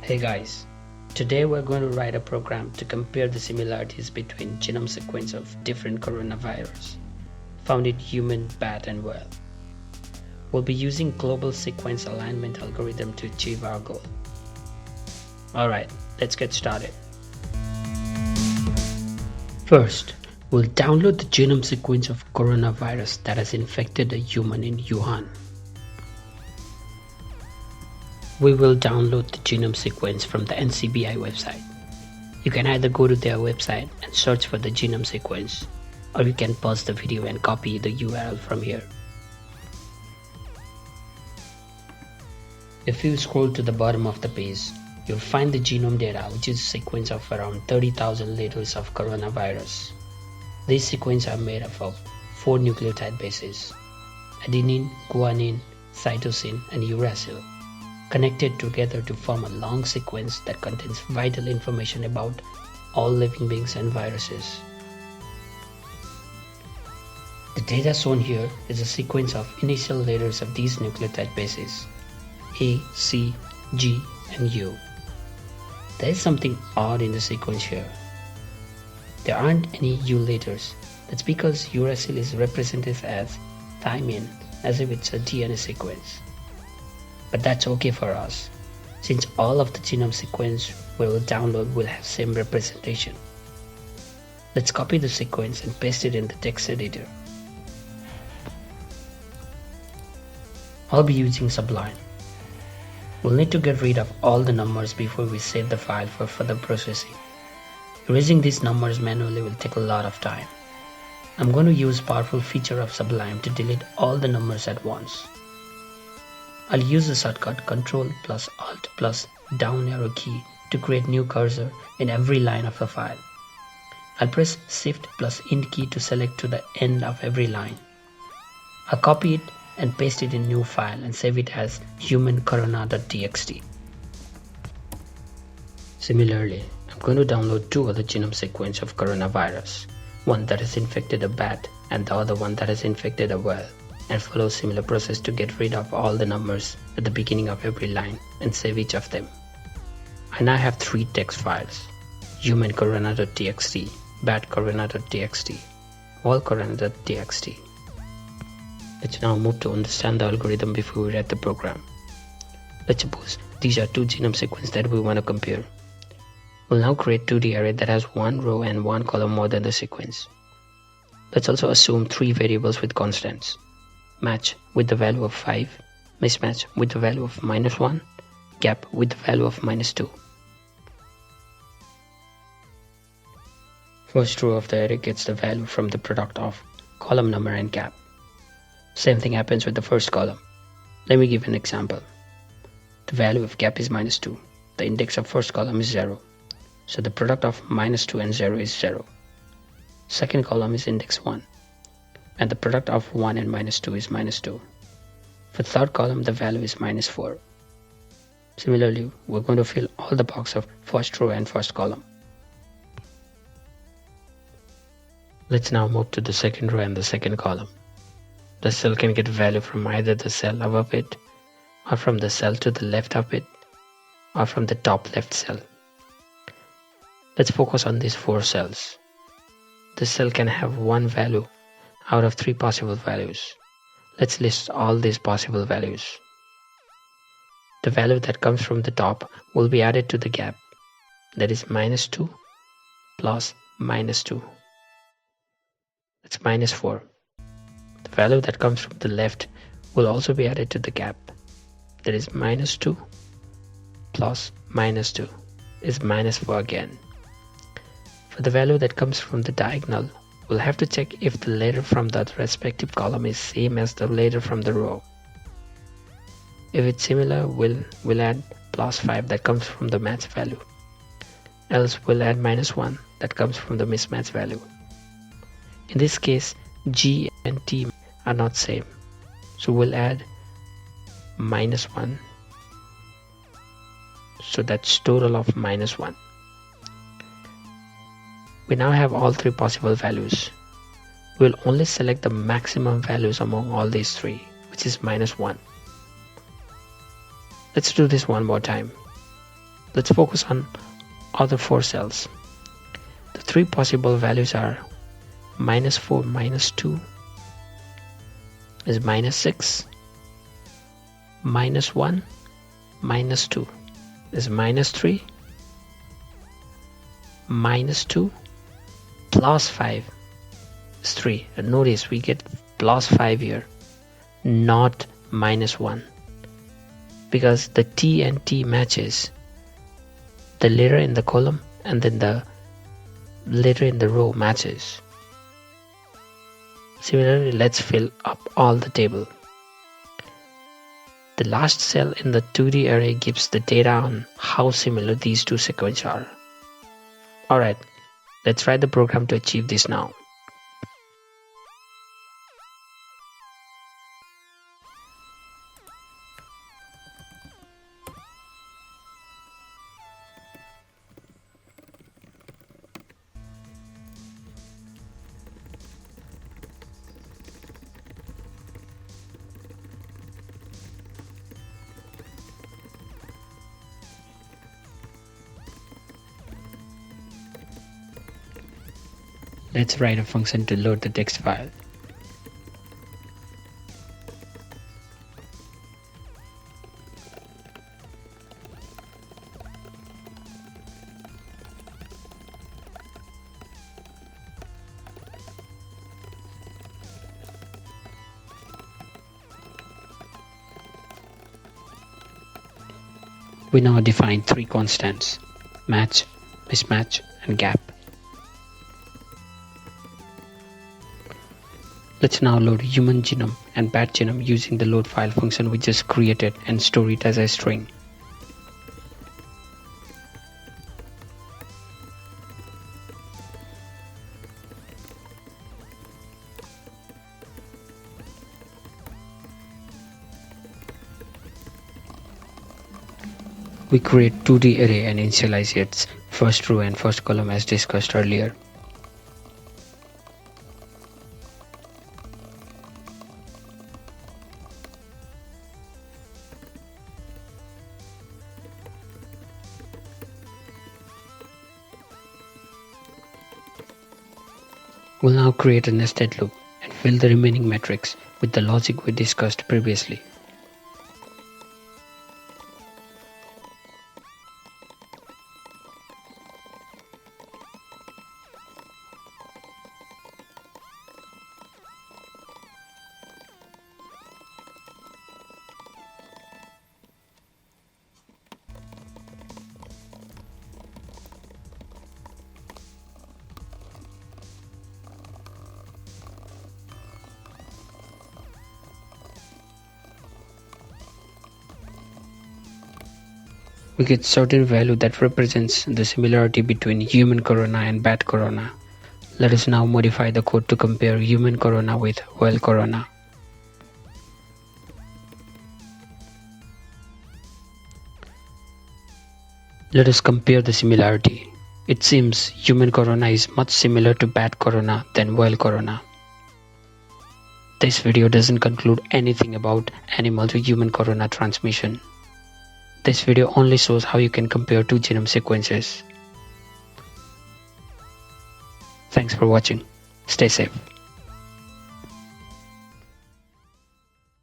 Hey guys, today we're going to write a program to compare the similarities between genome sequence of different coronavirus found in human, bat and whale. We'll be using global sequence alignment algorithm to achieve our goal. Alright, let's get started. First, we'll download the genome sequence of coronavirus that has infected a human in Wuhan. We will download the genome sequence from the NCBI website. You can either go to their website and search for the genome sequence, or you can pause the video and copy the URL from here. If you scroll to the bottom of the page, you'll find the genome data, which is a sequence of around 30,000 letters of coronavirus. These sequences are made up of 4 nucleotide bases: adenine, guanine, cytosine, and uracil, connected together to form a long sequence that contains vital information about all living beings and viruses. The data shown here is a sequence of initial letters of these nucleotide bases: A, C, G, and U. There is something odd in the sequence here. There aren't any U letters. That's because uracil is represented as thymine, as if it's a DNA sequence. But that's okay for us, since all of the genome sequence we will download will have same representation. Let's copy the sequence and paste it in the text editor. I'll be using Sublime. We'll need to get rid of all the numbers before we save the file for further processing. Erasing these numbers manually will take a lot of time. I'm going to use powerful feature of Sublime to delete all the numbers at once. I'll use the shortcut Ctrl plus Alt plus down arrow key to create new cursor in every line of the file. I'll press Shift plus Int key to select to the end of every line. I'll copy it and paste it in new file and save it as humancorona.txt. Similarly, I'm going to download 2 other genome sequence of coronavirus, one that has infected a bat and the other one that has infected a whale, and follow similar process to get rid of all the numbers at the beginning of every line and save each of them. I now have 3 text files: humancorona.txt, batcorona.txt, whalecorona.txt. Let's now move to understand the algorithm before we write the program. Let's suppose these are 2 genome sequences that we want to compare. We'll now create 2D array that has 1 row and 1 column more than the sequence. Let's also assume 3 variables with constants: match with the value of 5, mismatch with the value of -1, gap with the value of -2. First row of the array gets the value from the product of column number and gap. Same thing happens with the first column. Let me give an example. The value of gap is -2. The index of first column is 0. So the product of -2 and 0 is 0. Second column is index 1. And the product of 1 and -2 is -2. For the third column, the value is -4. Similarly, we're going to fill all the box of first row and first column. Let's now move to the second row and the second column. The cell can get value from either the cell above it, or from the cell to the left of it, or from the top left cell. Let's focus on these 4 cells. The cell can have 1 value out of 3 possible values. Let's list all these possible values. The value that comes from the top will be added to the gap, that is -2 plus -2. That's -4. The value that comes from the left will also be added to the gap, that is -2 plus -2 is -4 again. For the value that comes from the diagonal, we'll have to check if the letter from that respective column is same as the letter from the row. If it's similar, we'll add +5 that comes from the match value. Else we'll add -1 that comes from the mismatch value. In this case, G and T are not same, so we'll add -1. So that's total of -1. We now have all 3 possible values. We'll only select the maximum values among all these 3, which is -1. Let's do this one more time. Let's focus on other 4 cells. The 3 possible values are -4 minus 2 is -6, -1 minus 2 is -3, -2 plus 5 is 3. And notice we get plus 5 here, not -1, because the T and T matches the letter in the column and then the letter in the row matches. Similarly, let's fill up all the table. The last cell in the 2D array gives the data on how similar these two sequences are. Alright, let's write the program to achieve this now. Let's write a function to load the text file. We now define 3 constants: match, mismatch, and gap. Let's now load human genome and bat genome using the load file function we just created and store it as a string. We create 2D array and initialize its first row and first column as discussed earlier. We'll now create a nested loop and fill the remaining matrix with the logic we discussed previously. We get certain value that represents the similarity between human corona and bat corona. Let us now modify the code to compare human corona with whale corona. Let us compare the similarity. It seems human corona is much similar to bat corona than whale corona. This video doesn't conclude anything about animal to human corona transmission. This video only shows how you can compare 2 genome sequences. Thanks for watching. Stay safe.